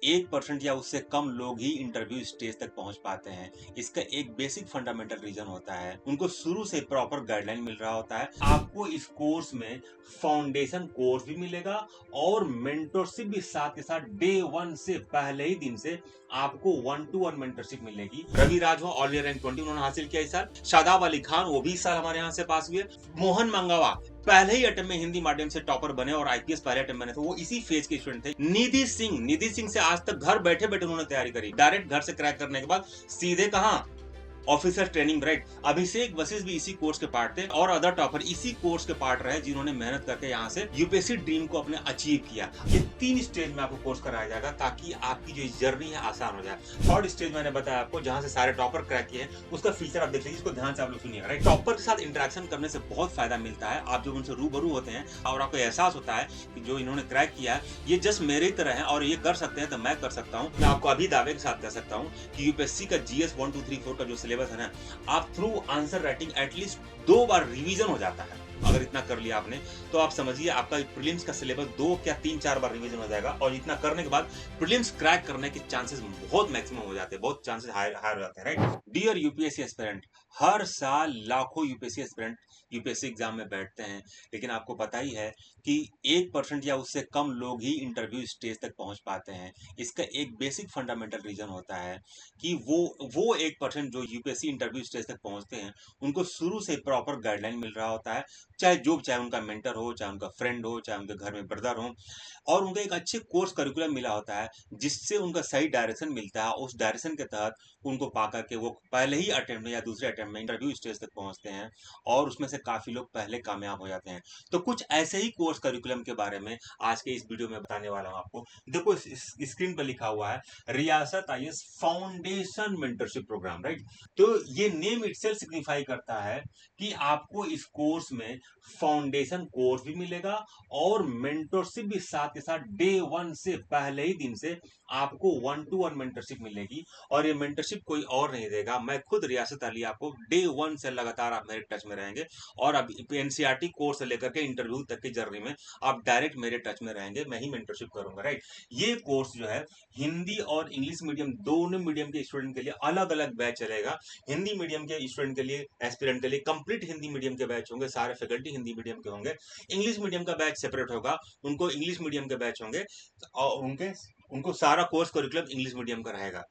1% या उससे कम लोग ही इंटरव्यू स्टेज तक पहुंच पाते हैं। इसका एक बेसिक फंडामेंटल रीजन होता है, उनको शुरू से प्रॉपर गाइडलाइन मिल रहा होता है। आपको इस कोर्स में फाउंडेशन कोर्स भी मिलेगा और मेंटरशिप भी साथ के साथ डे 1 से पहले ही दिन से आपको 1-to-1 मेंटरशिप मिलेगी। रवि राजवा ऑल ईयर रैंक 20 उन्होंने हासिल किया इस साल। शादाब अली खान वो भी इस साल हमारे यहाँ से पास हुए। मोहन मंगावा पहले ही अटेम्प्ट में हिंदी माध्यम से टॉपर बने और आईपीएस पहले अटेम्प्ट बने थे, वो इसी फेज के स्टूडेंट थे। निधि सिंह से आज तक घर बैठे बैठे उन्होंने तैयारी करी, डायरेक्ट घर से क्रैक करने के बाद सीधे कहा ऑफिसर ट्रेनिंग, राइट। अभिषेक वशिष्ठ भी इसी कोर्स के पार्ट थे और अदर टॉपर इसी कोर्स के पार्ट रहे जिन्होंने मेहनत करके यहाँ से यूपीएससी ड्रीम को अपने अचीव किया। ये 3 स्टेज में आपको कोर्स कराया जाएगा ताकि आपकी जो जर्नी है आसान हो जाए। थर्ड स्टेज मैंने बताया आपको जहां से सारे टॉपर क्रैक किए हैं, उसका फीचर आप देख लीजिए, इसको ध्यान से आप लोग सुनिएगा, राइट। टॉपर के साथ इंटरेक्शन करने से बहुत फायदा मिलता है। आप जब उनसे रूबरू होते हैं और आपको एहसास होता है कि जो इन्होंने क्रैक किया है ये जस्ट मेरे ही तरह है और ये कर सकते हैं तो मैं कर सकता हूँ। मैं आपको अभी दावे के साथ कह सकता हूँ कि यूपीएससी का जीएस 1 2 3 4 का जो सिलेबस है ना, आप थ्रू आंसर राइटिंग एटलीस्ट 2 बार रिवीजन हो जाता है। अगर इतना कर लिया आपने तो आप समझिए आपका प्रीलिम्स का सिलेबस 2 या 3-4 बार रिवीजन हो जाएगा और इतना करने के बाद प्रीलिम्स क्रैक करने के चांसेस बहुत मैक्सिमम हो जाते हैं, बहुत चांसेस हायर हो जाते हैं, राइट। डियर यूपीएससी एस्पिरेंट, हर साल लाखों यूपीएससी एस्पिरेंट यूपीएससी एग्जाम में बैठते हैं, लेकिन आपको पता ही है कि 1% या उससे कम लोग ही इंटरव्यू स्टेज तक पहुंच पाते हैं। इसका एक बेसिक फंडामेंटल रीजन होता है कि वो 1% जो यूपीएससी इंटरव्यू स्टेज तक पहुंचते हैं, उनको शुरू से प्रॉपर गाइडलाइन मिल रहा होता है, चाहे उनका मेंटर हो, चाहे उनका फ्रेंड हो, चाहे उनके घर में ब्रदर हो, और उनको एक अच्छे कोर्स करिकुलम मिला होता है जिससे उनका सही डायरेक्शन मिलता है। उस डायरेक्शन के तहत उनको पाकर के वो पहले ही अटेम्प्ट में या दूसरे अटेम्प्ट में इंटरव्यू स्टेज तक पहुंचते हैं और उसमें से काफी लोग पहले कामयाब हो जाते हैं। तो कुछ ऐसे ही कोर्स करिकुलम के बारे में आज के इस वीडियो में बताने वाला हूं आपको। देखो इस स्क्रीन पर लिखा हुआ है Riyasat IAS foundation mentorship program, right. तो ये नेम इटसेल्फ सिग्निफाई करता है कि आपको इस कोर्स में फाउंडेशन कोर्स भी मिलेगा और मेंटरशिप भी साथ के साथ डे 1 से पहले ही दिन से आपको 1-to-1 मेंटरशिप मिलेगी। और ये मेंटरशिप कोई और नहीं देगा, मैं खुद रियासत अली आपको डे 1 से लगातार आप मेरे टच में रहेंगे और अब एनसीईआरटी कोर्स से लेकर के इंटरव्यू तक की जर्नी में आप डायरेक्ट मेरे टच में रहेंगे, मैं ही मेंटरशिप करूंगा, राइट। ये कोर्स जो है हिंदी और इंग्लिश मीडियम दोनों मीडियम के स्टूडेंट के लिए अलग अलग बैच चलेगा। हिंदी मीडियम के स्टूडेंट के लिए, एस्पिरेंट के लिए कंप्लीट हिंदी मीडियम के बैच होंगे, सारे फैकल्टी हिंदी मीडियम के होंगे। इंग्लिश मीडियम का बैच सेपरेट होगा, उनको इंग्लिश मीडियम के बैच होंगे और उनको सारा कोर्स करिकुलम इंग्लिश मीडियम का रहेगा।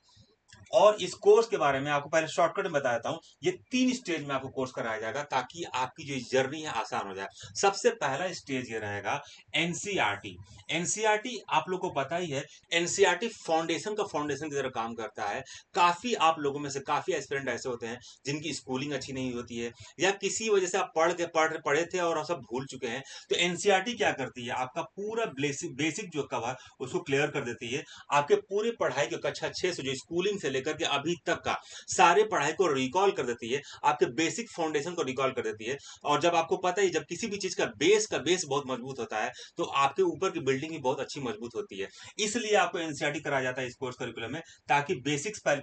और इस कोर्स के बारे में आपको पहले शॉर्टकट में बता देता हूं। ये 3 स्टेज में आपको कोर्स कराया जाएगा ताकि आपकी जो जर्नी है आसान हो जाए। सबसे पहला स्टेज ये रहेगा एनसीईआरटी। एनसीईआरटी आप लोगों को पता ही है, एनसीईआरटी फाउंडेशन की तरह काम करता है। काफी आप लोगों में से काफी एस्पिरेंट ऐसे होते हैं जिनकी स्कूलिंग अच्छी नहीं होती है या किसी वजह से आप पढ़े थे और सब भूल चुके हैं। तो एनसीईआरटी क्या करती है, आपका पूरा बेसिक जो कवर उसको क्लियर कर देती है। आपके पूरी पढ़ाई के कक्षा 6 से जो स्कूलिंग से लेकर के अभी तक का सारे पढ़ाई को रिकॉल कर देती है, आपके बेसिक फाउंडेशन को रिकॉल कर देती है। और जब आपको पता है जब किसी भी चीज का बेस बहुत मजबूत होता है तो आपके ऊपर की बिल्डिंग भी बहुत अच्छी मजबूत होती है। इसलिए आपको एनसीईआरटी कराया जाता है इस कोर्स करिकुलम में ताकि बेसिक्स का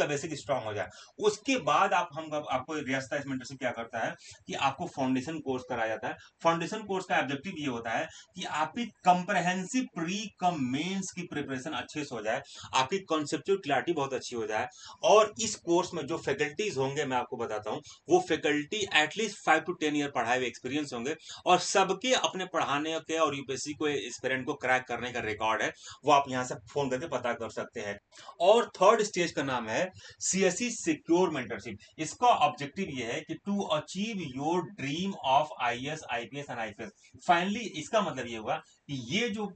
बेसिक स्ट्रांग हो जाए। उसके बाद आपको रियासत मेंटरशिप क्या करता है कि आपको फाउंडेशन कोर्स कराया जाता है। फाउंडेशन कोर्स का ऑब्जेक्टिव ये होता है कि आपकी कंप्रहेंसिव प्री कम मेंस की प्रिपरेशन अच्छे से हो जाए, आपकी कॉन्सेप्चुअल क्लैरिटी बहुत अच्छी हो जाए। और इस कोर्स में जो फैकल्टीज होंगे मैं आपको बताता हूं, वो फैकल्टी एटलीस्ट 5 to 10 ईयर पढ़ाए हुए एक्सपीरियंस होंगे और सबके अपने पढ़ाने के और यूपीएससी को एस्पिरेंट को क्रैक करने का रिकॉर्ड है, वो आप यहां से फोन करके पता कर सकते हैं। और थर्ड स्टेज का नाम है सीएससी सिक्योर मेंटरशिप। इसका ऑब्जेक्टिव ये है कि to achieve your dream of IAS IPS and IPS. Finally इसका मतलब ये हुआ कि ये जो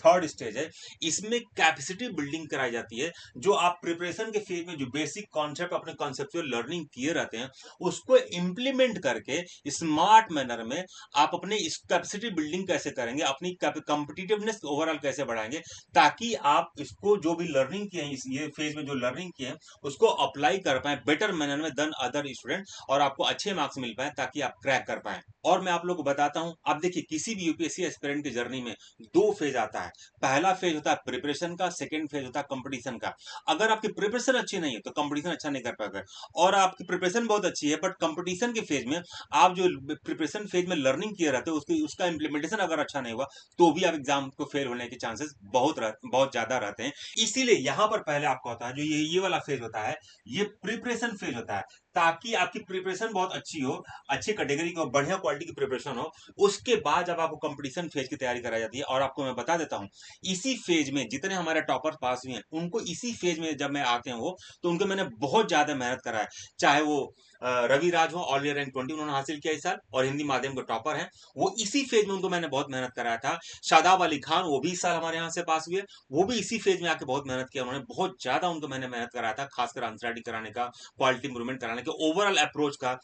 थर्ड स्टेज है इसमें कैपेसिटी बिल्डिंग कराई जाती है। जो आप प्रिपरेशन के फेज में जो बेसिक कॉन्सेप्ट अपने कॉन्सेप्चुअल लर्निंग किए रहते हैं उसको इंप्लीमेंट करके स्मार्ट मैनर में आप अपने इस कैपेसिटी बिल्डिंग कैसे करेंगे, अपनी कॉम्पिटिटिवनेस ओवरऑल कैसे बढ़ाएंगे, ताकि आप इसको जो भी लर्निंग किए हैं, ये फेज में जो लर्निंग किए हैं उसको अप्लाई कर पाए बेटर मैनर में देन अदर स्टूडेंट और आपको अच्छे मार्क्स मिल पाए ताकि आप क्रैक कर पाए। और मैं आप लोग को बताता हूं, आप देखिए किसी भी यूपीएससी एस्पिरेंट की जर्नी में 2 फेज आता है। पहला फेज होता है प्रिपरेशन का, सेकंड फेज होता है कंपटीशन का। अगर आपकी प्रिपरेशन अच्छी नहीं है तो कंपटीशन अच्छा नहीं कर पाएगा, और आपकी प्रिपरेशन बहुत अच्छी है बट कंपटीशन के फेज में आप जो प्रिपरेशन फेज में लर्निंग किए रहते हो उसका इम्प्लीमेंटेशन अगर अच्छा नहीं हुआ तो भी आप एग्जाम को फेल होने के चांसेस बहुत ज्यादा रहते हैं। इसीलिए यहाँ पर पहले आपका होता है जो ये वाला फेज होता है, ये प्रिपरेशन फेज होता है, ताकि आपकी प्रिपरेशन बहुत अच्छी हो, अच्छी कैटेगरी की, बढ़िया क्वालिटी की प्रिपरेशन हो। उसके बाद जब आपको कंपटीशन फेज की तैयारी कराई जाती है, और आपको मैं बता देता हूँ इसी फेज में जितने हमारे टॉपर पास हुए हैं उनको इसी फेज में जब मैं आते हैं वो, तो उनको मैंने बहुत ज्यादा मेहनत करा है। चाहे वो रवि राज हो, ऑल इंडिया रैंक 20 उन्होंने हासिल किया इस साल और हिंदी माध्यम के टॉपर हैं, वो इसी फेज में उनको मैंने बहुत मेहनत कराया था। शादाब अली खान वो भी इस साल हमारे यहाँ से पास हुए, वो भी इसी फेज में आके बहुत मेहनत किया, उन्होंने बहुत ज्यादा उनको मैंने मेहनत कराया था, खासकर आंसर राइटिंग कराने का, क्वालिटी इंप्रूवमेंट कराने के, ओवरऑल अप्रोच का।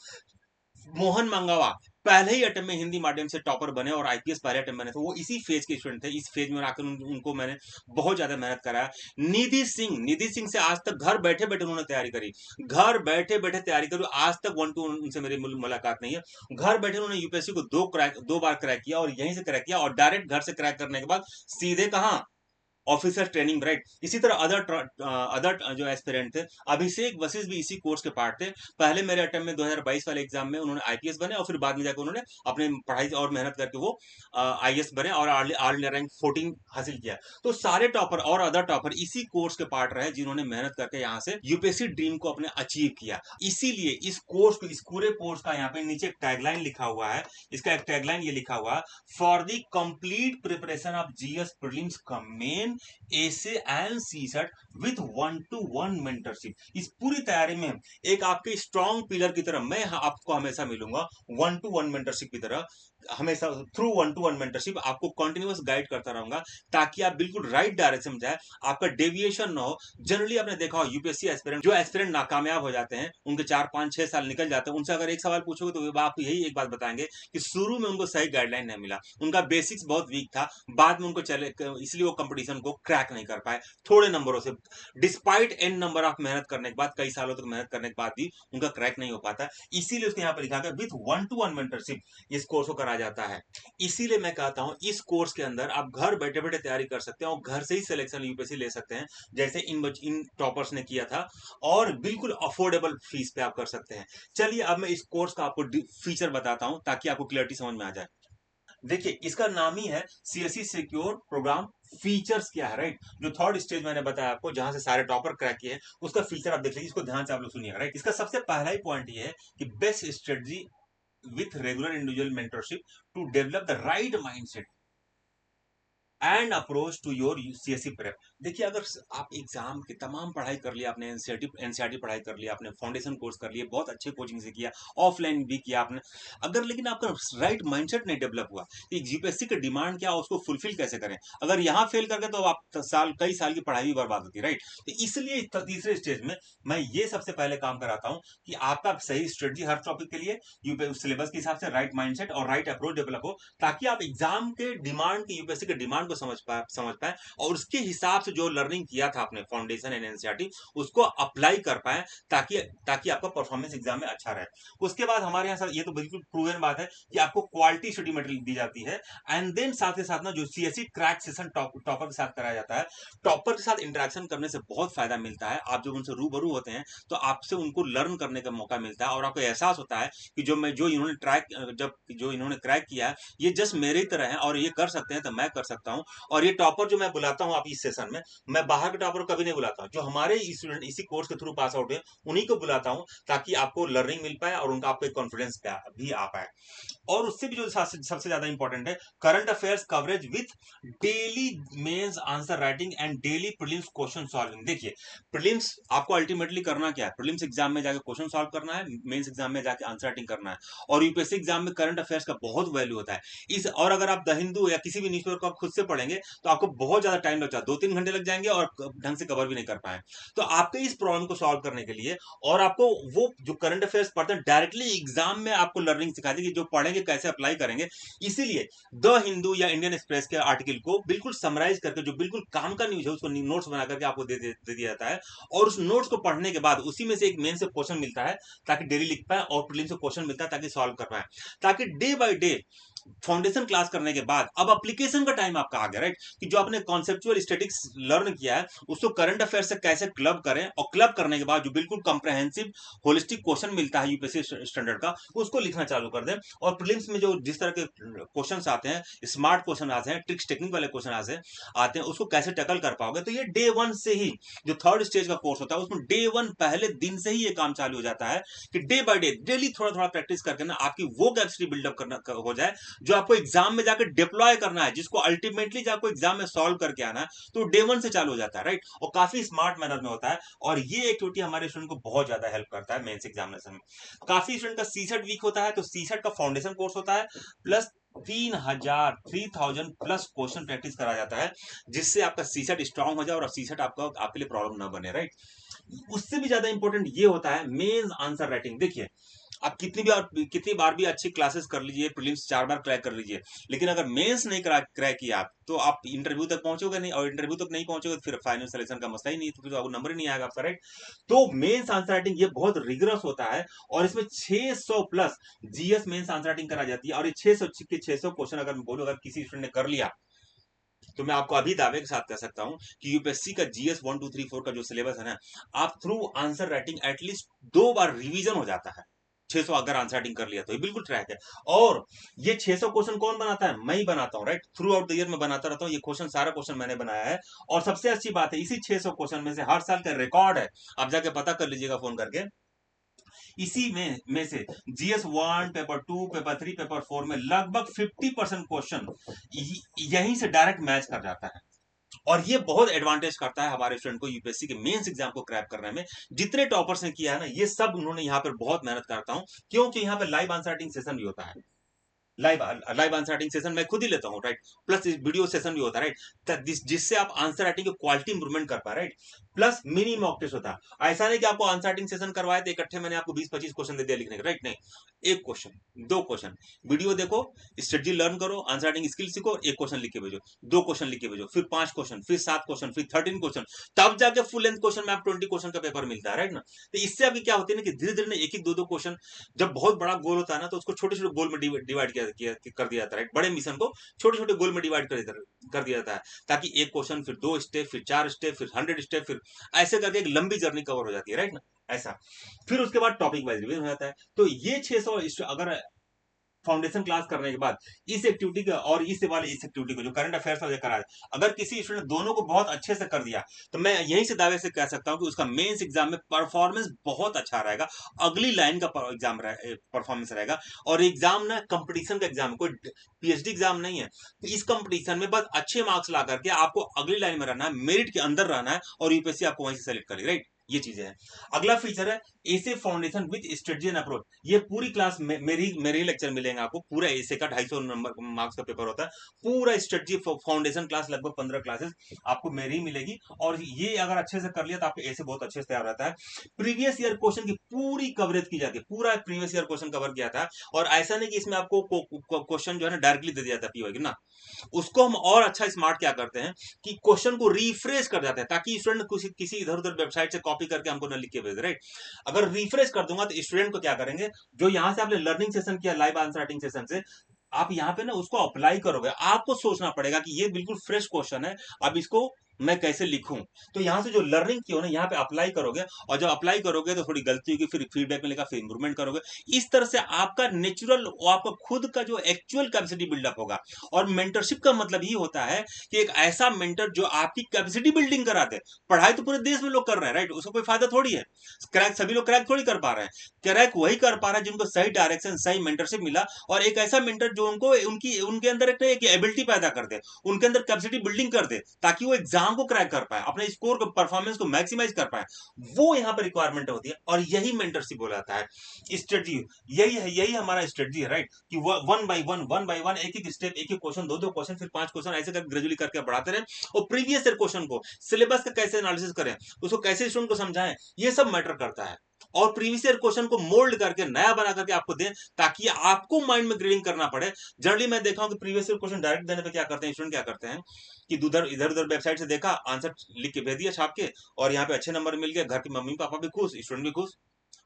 मोहन मंगावा पहले ही अटेम्प्ट में हिंदी माध्यम से टॉपर बने और आईपीएस पहले अटेम्प्ट बने थे, वो इसी फेज के स्टूडेंट थे। इस फेज में आकर उनको मैंने बहुत ज्यादा मेहनत कराया। निधि सिंह से आज तक घर बैठे बैठे उन्होंने तैयारी करी, घर बैठे बैठे तैयारी करी, आज तक 1-2 उनसे मेरी मुलाकात नहीं है। घर बैठे उन्होंने यूपीएससी को दो बार क्रैक किया, और यहीं से क्रैक किया, और डायरेक्ट घर से क्रैक करने के बाद सीधे कहा ऑफिसर ट्रेनिंग, राइट। इसी तरह अदर जो एस्पिरेंट थे, अभिषेक वशिष्ठ भी इसी कोर्स के पार्ट थे। पहले मेरे अटेम्प्ट में 2022 वाले एग्जाम में उन्होंने आईपीएस बने, और फिर बाद में जाकर उन्होंने अपने पढ़ाई और मेहनत करके वो आईएएस बने और ऑल इंडिया रैंक 14 हासिल किया। तो सारे टॉपर और अदर टॉपर इसी कोर्स के पार्ट रहे जिन्होंने मेहनत करके यहाँ से यूपीएससी ड्रीम को अपने अचीव किया। इसीलिए इस कोर्स को, इस पूरे कोर्स का यहाँ पे नीचे टैगलाइन लिखा हुआ है, इसका एक टैगलाइन ये लिखा हुआ है, for the complete preparation of GS prelims का main essay and CSAT with 1-to-1 mentorship. इस पूरी तैयारी में एक आपके स्ट्रॉन्ग पिलर की तरह मैं आपको हमेशा मिलूंगा, 1-to-1 मेंटरशिप की तरह, हमेशा थ्रू 1-to-1 मेंटरशिप आपको कंटिन्यूअस गाइड करता रहूंगा, ताकि आप बिल्कुल राइट डायरेक्शन में जाए, आपका डेविएशन ना हो। जनरली आपने देखा हो यूपीएससी एस्पिरेंट, जो एस्पिरेंट नाकामयाब हो जाते हैं, उनके 4-5-6 साल निकल जाते हैं, उनसे अगर एक सवाल पूछोगे तो आप यही एक बात बताएंगे कि शुरू में उनको सही गाइडलाइन नहीं मिला, उनका बेसिक्स बहुत वीक था, बाद में उनको चले, इसलिए वो कंपटीशन को क्रैक नहीं कर पाए थोड़े नंबरों से, डिस्पाइट एन नंबर ऑफ मेहनत करने के बाद, कई सालों तक मेहनत करने के बाद भी उनका क्रैक नहीं हो पाता। इसीलिए उसने यहाँ पर लिखा है विथ 1-to-1 मेंटरशिप इस कोर्स को करा जाता है। इसीलिए मैं कहता हूं इस कोर्स के अंदर आप घर बैठे बैठे तैयारी कर सकते हैं, और घर से ही सिलेक्शन यूपीएससी ले सकते हैं, जैसे इन टॉपर्स ने किया था, और बिल्कुल अफोर्डेबल फीस पे आप कर सकते हैं। चलिए अब मैं इस कोर्स का आपको फीचर बताता हूं ताकि आपको क्लियरिटी समझ में आ जाए। देखिए इसका नाम ही है सीएससी सिक्योर प्रोग्राम। फीचर्स क्या है, राइट। जो थर्ड स्टेज मैंने बताया आपको, जहां से सारे टॉपर क्रैक किए, उसका फीचर आप देख लीजिए, इसको ध्यान से आप लोग सुनिएगा, राइट। इसका सबसे पहला ही पॉइंट ये है कि best strategy with regular individual mentorship to develop the right mindset and approach to your CSC prep. देखिए अगर आप एग्जाम की तमाम पढ़ाई कर लिया आपने, एनसीईआरटी पढ़ाई कर लिया आपने, फाउंडेशन कोर्स कर लिए, बहुत अच्छे कोचिंग से किया, ऑफलाइन भी किया आपने, अगर लेकिन आपका राइट माइंडसेट नहीं डेवलप हुआ, तो यूपीएससी की डिमांड क्या, उसको फुलफिल कैसे करें। अगर यहाँ फेल करके तो आप कई साल की पढ़ाई भी बर्बाद होती है, राइट। तो इसलिए तीसरे स्टेज में मैं ये सबसे पहले काम कराता हूँ कि आपका सही स्ट्रेटजी हर टॉपिक के लिए यूपीएससी सिलेबस के हिसाब से राइट माइंडसेट और राइट अप्रोच डेवलप हो, ताकि आप एग्जाम के डिमांड की, यूपीएससी के डिमांड को समझ पाए और उसके हिसाब से जो लर्निंग किया था आपने फाउंडेशन एंड एनसीईआरटी उसको अप्लाई कर पाए, ताकि ताकि आपका परफॉर्मेंस एग्जाम में अच्छा रहे। उसके बाद हमारे यहाँ ये तो बिल्कुल प्रूवन बात है कि आपको क्वालिटी स्टडी मटेरियल दी जाती है, एंड देन साथ के साथ ना जो सीएससी क्रैक सेशन टॉपर के साथ कराया जाता है, टॉपर के साथ इंटरेक्शन करने से बहुत फायदा मिलता है। आप जब उनसे रूबरू होते हैं तो आपसे उनको लर्न करने का मौका मिलता है, और आपको एहसास होता है कि जो इन्होंने क्रैक किया है ये जस्ट मेरे ही तरह है, और ये कर सकते हैं तो मैं कर सकता हूँ। और ये टॉपर जो मैं बुलाता हूँ आप इस सेशन में, मैं बाहर के टॉपर को कभी नहीं बुलाता हूँ, जो हमारे स्टूडेंट इसी कोर्स के थ्रू पास आउट है उन्हीं को बुलाता हूँ, ताकि आपको लर्निंग मिल पाए और उनका आपको कॉन्फिडेंस भी आ पाए। और उससे भी जो सबसे ज्यादा इंपॉर्टेंट है, current affairs coverage with daily mains answer writing and daily prelims question solving. देखिए प्रीलिम्स आपको अल्टीमेटली करना क्या है, प्रीलिम्स एग्जाम में जाके क्वेश्चन सॉल्व करना है, मेंस एग्जाम में जाके आंसर राइटिंग करना है, और यूपीएससी एग्जाम में करंट अफेयर्स का बहुत वैल्यू होता है। इस और अगर आप द हिंदू या किसी भी न्यूज़पेपर को आप खुद से पढ़ेंगे तो आपको बहुत ज्यादा टाइम लगता है, 2-3 घंटे लग जाएंगे और ढंग से कवर भी नहीं कर पाए। तो आपके इस प्रॉब्लम को सॉल्व करने के लिए, और आपको वो जो करंट अफेयर्स पढ़ते हैं डायरेक्टली एग्जाम में आपको लर्निंग सिखा देगी, जो पढ़ेंगे कैसे अप्लाई करेंगे। इसीलिए द हिंदू या इंडियन एक्सप्रेस के आर्टिकल को बिल्कुल समराइज करके, जो बिल्कुल काम का न्यूज है उसको नोट्स बना करके आपको दे दिया जाता है, और उस नोट्स को पढ़ने के बाद उसी में से एक मेन से क्वेश्चन मिलता है ताकि डेली लिख पाए, और प्रीलिम्स से क्वेश्चन मिलता है ताकि सॉल्व कर पाए, ताकि day by day foundation class करने के बाद अब एप्लीकेशन का टाइम आपका आ गया, राइट, कि जो आपने कॉन्सेप्चुअल स्टैटिक्स लर्न किया है उसको करंट अफेयर से कैसे क्लब करें, और क्लब करने के बाद जो बिल्कुल कंप्रहेंसिव होलिस्टिक क्वेश्चन मिलता है यूपीएससी स्टैंडर्ड का, उसको लिखना चालू कर दें। और प्रीलिम्स में जो जिस तरह के क्वेश्चन आते हैं, स्मार्ट क्वेश्चन आते हैं, ट्रिक्स टेक्निक वाले क्वेश्चन आते हैं, उसको कैसे टैकल कर पाओगे। तो ये डे वन से ही जो थर्ड स्टेज का कोर्स होता है उसमें डे वन पहले दिन से ही ये काम चालू हो जाता है कि डे बाय डे डेली थोड़ा थोड़ा प्रैक्टिस करके ना आपकी वो कैपेसिटी बिल्डअप करना हो जाए जो आपको एग्जाम में जाकर डिप्लॉय करना है, जिसको अल्टीमेटली आपको एग्जाम में सॉल्व करके आना है। तो डे वन से चालू हो जाता है, राइट, और काफी स्मार्ट मैनर में होता है। और ये एक्टिविटी हमारे स्टूडेंट को बहुत ज्यादा हेल्प करता है मेंस एग्जामिनेशन में। काफी स्टूडेंट का सीसेट वीक होता है, तो सीसेट का फाउंडेशन कोर्स होता है, प्लस 3000 प्लस क्वेश्चन प्रैक्टिस करा जाता है, जिससे आपका सीसेट स्ट्रांग हो जाए और सीसेट आपका आपके लिए प्रॉब्लम ना बने, राइट। उससे भी ज्यादा इंपॉर्टेंट ये होता है मेंस आंसर राइटिंग। देखिए, आप कितनी बार भी अच्छी क्लासेस कर लीजिए, प्रीलिम्स 4 बार क्रैक कर लीजिए, लेकिन अगर मेंस नहीं क्रैक किया आप, तो आप इंटरव्यू तक पहुंचोगे नहीं, और इंटरव्यू तक नहीं पहुंचोगे तो फिर फाइनल सिलेक्शन का मसला ही नहीं, तो फिर आपको नंबर ही नहीं आएगा आपका, राइट। तो मेंस आंसर राइटिंग ये बहुत रिगरस होता है, और इसमें 600 plus GS mains answer writing करा जाती है। और ये 600 क्वेश्चन अगर मैं बोलूं, अगर किसी स्टूडेंट ने कर लिया, तो मैं आपको अभी दावे के साथ कह सकता हूं कि यूपीएससी का जीएस 1 2 3 4 का जो सिलेबस है ना, आप थ्रू आंसर राइटिंग एटलीस्ट 2 बार रिवीजन हो जाता है। 600 अगर आंसर राइटिंग कर लिया तो ये बिल्कुल ट्रैक है। और ये 600 क्वेश्चन कौन बनाता है? मैं ही बनाता हूं, right. Through out the year में बनाता रहता हूं ये क्वेश्चन, सारा क्वेश्चन मैंने बनाया है। और सबसे अच्छी बात है, इसी 600 क्वेश्चन में से हर साल का रिकॉर्ड है, आप जाके पता कर लीजिएगा फोन करके। इसी में से GS 1 पेपर 2 पेपर 3 पेपर 4 में लगभग 50% क्वेश्चन यहीं से डायरेक्ट मैच कर जाता है। और ये बहुत एडवांटेज करता है हमारे स्टूडेंट को यूपीएससी के मेंस एग्जाम को क्रैक करने में। जितने टॉपर्स ने किया है ना, ये सब उन्होंने यहाँ पर बहुत मेहनत करता हूं, क्योंकि यहाँ पे लाइव आंसर राइटिंग सेशन भी होता है। Live live answer writing session मैं खुद ही लेता हूँ, राइट। प्लस वीडियो सेशन भी होता है, राइट, जिससे आप आंसर राइटिंग की क्वालिटी इंप्रूवमेंट कर पाए, right. Plus mini mock test होता है। ऐसा नहीं कि आपको आंसर राइटिंग सेशन करवाए तो इकट्ठे मैंने आपको 20-25 क्वेश्चन दे दिया लिखने का, राइट, नहीं। एक क्वेश्चन, 2 क्वेश्चन, वीडियो देखो, स्ट्रेटजी लर्न करो, आंसर राइटिंग स्किल सीखो, एक क्वेश्चन लिख के भेजो, 2 क्वेश्चन लिख के भेजो, फिर 5 क्वेश्चन, फिर 7 क्वेश्चन, फिर 13 क्वेश्चन, तब जाके फुल लेंथ क्वेश्चन में आप 20 क्वेश्चन का पेपर मिलता है, राइट ना। तो इससे अभी क्या होती है ना कि धीरे धीरे एक एक 2-2 क्वेश्चन, जब बहुत बड़ा गोल होता है ना, तो उसको छोटे छोटे गोल में डिवाइड कर दिया जाता है, बड़े मिशन को छोटे छोटे गोल में डिवाइड कर दिया जाता है, ताकि एक क्वेश्चन, फिर 2 स्टेप, फिर 4 स्टेप, फिर 100 स्टेप, फिर ऐसे करके एक लंबी जर्नी कवर हो जाती है, राइट ना, ऐसा। फिर उसके बाद टॉपिक वाइज रिवीजन हो जाता है। तो ये 600 अगर फाउंडेशन क्लास करने के बाद इस एक्टिविटी का और इस वाले इस एक्टिविटी को जो करंट अफेयर्स वाले करा है, अगर किसी स्टूडेंट दोनों को बहुत अच्छे से कर दिया, तो मैं यहीं से दावे से कह सकता हूं कि उसका मेंस एग्जाम में परफॉर्मेंस बहुत अच्छा रहेगा, अगली लाइन का एग्जाम परफॉर्मेंस रहेगा। और एग्जाम ना कंपटीशन का एग्जाम, कोई पीएचडी एग्जाम नहीं है। तो इस कंपटीशन में बस अच्छे मार्क्स ला करके आपको अगली लाइन में रहना है, मेरिट के अंदर रहना है, और यूपीएससी आपको वहीं से सेलेक्ट करेगी, राइट। ये चीजें हैं। अगला फीचर है essay foundation with strategy and approach. ये पूरी क्लास मेरे ही लेक्चर मिलेंगे आपको। पूरा एसे का 250 नंबर मार्क्स का पेपर होता है। पूरा स्ट्रेटजी फाउंडेशन क्लास, लगभग 15 क्लासेस आपको मेरी ही मिलेगी। और ये अगर अच्छे से कर लिया तो आपके ऐसे बहुत अच्छे से तैयार रहता है। प्रीवियस ईयर क्वेश्चन की पूरी कवरेज की जाती है, पूरा प्रीवियस ईयर क्वेश्चन कवर किया था। और ऐसा नहीं कि इसमें आपको क्वेश्चन जो है ना डायरेक्टली दे दिया था पीओ ना, उसको हम और अच्छा स्मार्ट क्या करते हैं कि क्वेश्चन को रिफ्रेश कर जाते हैं, ताकि स्टूडेंट किसी इधर उधर वेबसाइट से कॉपी करके हमको न लिख के भेज, राइट। अगर रिफ्रेश कर दूंगा तो स्टूडेंट को क्या करेंगे, जो यहां से आपने लर्निंग सेशन किया लाइव आंसर राइटिंग सेशन से, आप यहाँ पे ना उसको अप्लाई करोगे, आपको सोचना पड़ेगा कि ये बिल्कुल फ्रेश क्वेश्चन है, अब इसको मैं कैसे लिखूं। तो यहां से जो लर्निंग की हो ना, यहाँ पे अप्लाई करोगे, और जब अप्लाई करोगे तो थोड़ी गलती होगी, फिर फीडबैक मिलेगा, फिर इंप्रूवमेंट करोगे। इस तरह से आपका नेचुरल, आपका खुद का जो एक्चुअल कैपेसिटी बिल्डअप होगा। और मेंटरशिप का मतलब ही होता है कि एक ऐसा मेंटर जो आपकी कैपेसिटी बिल्डिंग करा दे। पढ़ाई तो पूरे देश में लोग कर रहे हैं, राइट, उसका कोई फायदा थोड़ी है। क्रैक सभी लोग क्रैक थोड़ी कर पा रहे हैं। क्रैक वही कर पा रहा है जिनको सही डायरेक्शन, सही मेंटरशिप मिला, और एक ऐसा मेंटर जो उनको उनके अंदर एक एबिलिटी पैदा कर दे, उनके अंदर कैपेसिटी बिल्डिंग कर दे, ताकि वो एग्जाम को क्रैक कर पाए, अपने स्कोर को, परफॉर्मेंस को मैक्सिमाइज कर पाए। वो यहाँ पर रिक्वायरमेंट होती है, और यही मेंटरशिप बोला जाता है, स्ट्रेटजी। यही है, यही हमारा स्ट्रेटजी है, राइट, कि वन बाय वन, एक एक स्टेप, एक एक क्वेश्चन, 2-2 क्वेश्चन, फिर 5 क्वेश्चन, ऐसे कर ग्रेजुअली करके बढ़ाते रहे। और प्रीवियस ईयर क्वेश्चन को, सिलेबस का कैसे एनालिसिस करें, उसको कैसे स्टूडेंट को समझाएं, ये सब मैटर करता है। और प्रीवियस ईयर क्वेश्चन को मोल्ड करके नया बना करके आपको दें, ताकि आपको माइंड में ग्रीडिंग करना पड़े। जनरली मैं देखा हूं कि प्रीवियस ईयर क्वेश्चन डायरेक्ट देने पे क्या करते हैं स्टूडेंट, क्या करते हैं कि इधर उधर वेबसाइट से देखा, आंसर लिख के भेज दिया छाप के, और यहाँ पे अच्छे नंबर मिल गए, घर की मम्मी पापा भी खुश, स्टूडेंट भी खुश।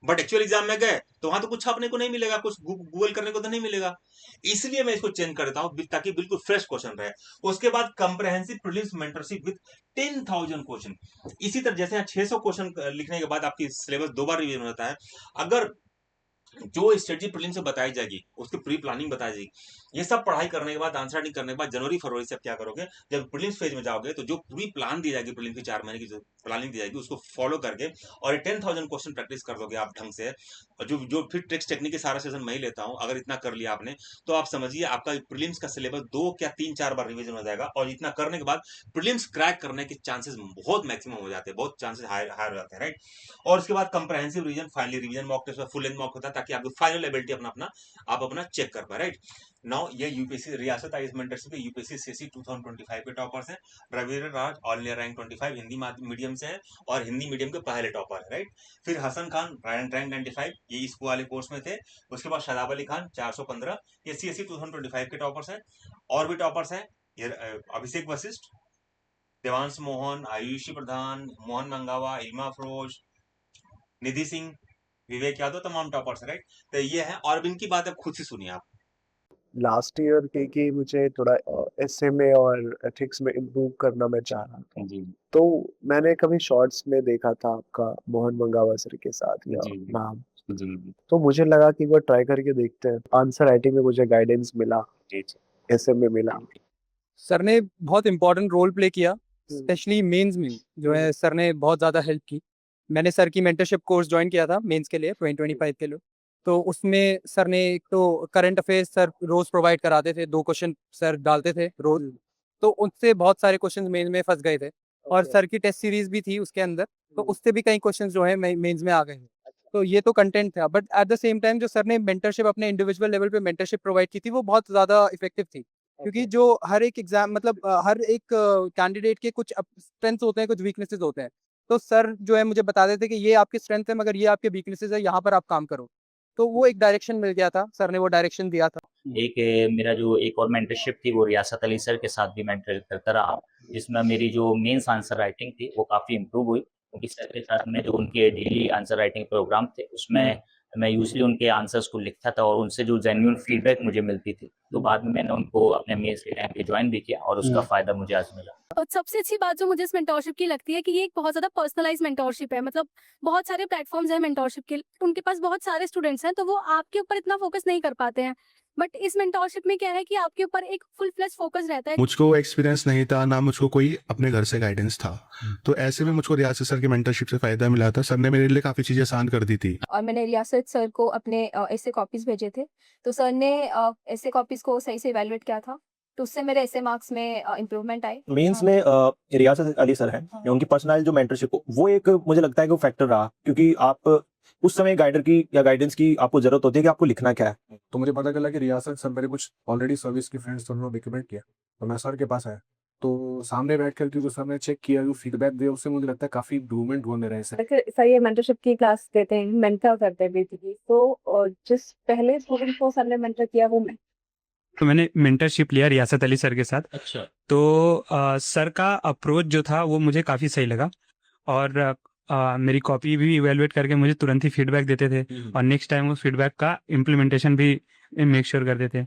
बट एक्चुअल एग्जाम में गए तो वहां तो कुछ छापने को नहीं मिलेगा, कुछ गूगल करने को तो नहीं मिलेगा। इसलिए मैं इसको चेंज करता हूँ ताकि बिल्कुल फ्रेश क्वेश्चन रहे। उसके बाद comprehensive prelims mentorship with 10,000 question. इसी तरह जैसे यहाँ 600 क्वेश्चन लिखने के बाद आपकी सिलेबस 2 बार रिवीजन होता है। अगर जो स्ट्रेटजी प्रीलिम से बताई जाएगी उसकी प्री प्लानिंग बताई जाएगी, ये सब पढ़ाई करने के बाद, आंसर राइटिंग करने के बाद जनवरी फरवरी से आप क्या करोगे, जब प्रीलिम्स फेज में जाओगे तो जो पूरी प्लान दी जाएगी, प्रीलिम की 4 महीने की जो प्लानिंग दी जाएगी उसको फॉलो करके और 10,000 क्वेश्चन प्रैक्टिस कर दोगे आप ढंग से। और जो जो फिर ट्रिक्स टेक्निक के सारा सेशन मैं ही लेता हूँ, अगर इतना कर लिया आपने तो आप समझिए आपका प्रीलिम्स का सिलेबस 2 या 3 4 बार रिवीजन हो जाएगा। और इतना करने के बाद प्रीलिम्स क्रैक करने के चांसेस बहुत मैक्सिमम हो जाते हैं, बहुत चांसेस हायर हायर हो जाते हैं, राइट। और उसके बाद comprehensive revision, finally revision mock test, full length mock होता है ताकि आपकी फाइनल एबिलिटी अपना अपना आप अपना चेक कर पाए, राइट। नाउ ये यूपीएससी रियासत आइज मेंटरशिप यूपीएससी सीसी 2025 के टॉपर्स हैं। Ravindra Raj all India rank 25 Hindi medium से है और हिंदी मीडियम के पहले टॉपर है, राइट। फिर हसन खान रैंक 95, ये इसको वाले कोर्स में थे। उसके बाद शादाब अली खान 415, ये सीएससी 2025 के टॉपर्स हैं। और भी टॉपर्स हैं, ये अभिषेक वशिष्ठ, देवांश मोहन, आयुषी प्रधान, मोहन मंगावा, इल्मा अफरोज, निधि सिंह, विवेक यादव, तमाम टॉपर्स, राइट। तो ये है, और भी इनकी बात अब खुद से सुनिए आप। लास्ट ईयर के कि मुझे थोड़ा एसएमए और एथिक्स में इम्प्रूव करना मैं चाह रहा था, जी तो मैंने कभी शॉर्ट्स में देखा था आपका मोहन मंगावा सर के साथ या जी नाम, जी तो मुझे लगा कि वो ट्राई करके देखते हैं। आंसर राइटिंग में मुझे गाइडेंस मिला, जी एसएमए मिला। सर ने बहुत इंपॉर्टेंट रोल प्ले किया, हम्म, स्पेशली मेंस में जो है सर ने बहुत ज़्यादा हेल्प की। मैंने सर की मेंटरशिप कोर्स ज्वाइन किया था मेंस के लिए 2025 के लिए। तो उसमें सर ने एक तो करंट अफेयर्स सर रोज प्रोवाइड कराते थे, 2 क्वेश्चन सर डालते थे रोज। तो उससे बहुत सारे क्वेश्चन मेंस में फंस गए थे और सर की टेस्ट सीरीज भी थी उसके अंदर, तो उससे भी कई क्वेश्चन जो है मेंस में आ गए हैं। तो ये तो कंटेंट था, but at the same time जो सर ने मेंटरशिप अपने इंडिविजुअल लेवल पे मेंटरशिप प्रोवाइड की थी वो बहुत ज़्यादा इफेक्टिव थी। क्योंकि जो हर एक एग्जाम मतलब हर एक कैंडिडेट के कुछ स्ट्रेंथ्स होते हैं, कुछ वीकनेसेस होते हैं। तो सर जो है मुझे बता देते कि ये आपकी स्ट्रेंथ है मगर ये आपके वीकनेसेस है, यहाँ पर आप काम करो। तो वो एक डायरेक्शन मिल गया था, सर ने वो डायरेक्शन दिया था। एक मेरा जो एक और मेंटरशिप थी वो रियासत अली सर के साथ भी मेंटर करता रहा, जिसमें मेरी जो मेंस आंसर राइटिंग थी वो काफ़ी इम्प्रूव हुई, क्योंकि सर के साथ में जो उनके डेली आंसर राइटिंग प्रोग्राम थे उसमें मैं यूजली उनके आंसर्स को लिखता था और उनसे जो जेन्युइन फीडबैक मुझे मिलती थी, तो बाद में मैंने उनको अपने मेंस के टाइम पे ज्वाइन भी किया और उसका फ़ायदा मुझे आज मिला। और सबसे अच्छी बात जो मुझे इस मेंटोरशिप की लगती है कि ये एक बहुत ज़्यादा पर्सनलाइज़ मेंटोरशिप है। मतलब बहुत सारे प्लेटफ़ॉर्म्स हैं मेंटोरशिप के, उनके पास बहुत सारे स्टूडेंट्स हैं, तो वो आपके ऊपर इतना फ़ोकस नहीं कर पाते हैं। बट इस मेंटोरशिप में क्या है कि आपके ऊपर एक फुल फ्लेज फ़ोकस रहता है। मुझको एक्सपीरियंस नहीं था, ना मुझको कोई अपने घर से गाइडेंस था, तो ऐसे में मुझको रियासत सर की मेंटरशिप से फ़ायदा मिला था। सर ने मेरे लिए काफ़ी चीज़ें आसान कर दी थी। और मैंने रियासत सर को अपने ऐसे कॉपीज़ भेजे थे, तो सर ने ऐसे कॉपीज़ को सही से इवैल्यूएट किया था, तो उससे मेरे ऐसे मार्क्स में इम्प्रूवमेंट आई। मेंस में रियासत अली सर हैं, उनकी पर्सनल जो मेंटरशिप वो एक मुझे लगता है कि वो फैक्टर रहा, क्योंकि आप उस समय गाइडर की या गाइडेंस की आपको जरूरत होती है कि आपको लिखना क्या है। तो मुझे पता चला कि रियासत सर मेरे कुछ ऑलरेडी सर्विस के फ्रेंड्स थे, उन्होंने रिकमेंड किया, तो मैं सर के पास आया, तो सामने बैठ कर जो सर ने चेक किया, जो फीडबैक दिया, उससे मुझे लगता है काफ़ी इम्प्रूवमेंट हुआ मेरा इससे। सर ये मेंटरशिप की क्लास देते हैं, मेंटर करते हैं बेसिकली, तो जिस पहले स्टूडेंट को सर ने मेंटर किया वो मैं। तो मैंने मेंटरशिप लिया रियासत अली सर के साथ। अच्छा। तो सर का अप्रोच जो था वो मुझे काफ़ी सही लगा और मेरी कॉपी भी इवेलुएट करके मुझे तुरंत ही फीडबैक देते थे और नेक्स्ट टाइम उस फीडबैक का इम्प्लीमेंटेशन भी मेक श्योर करते थे।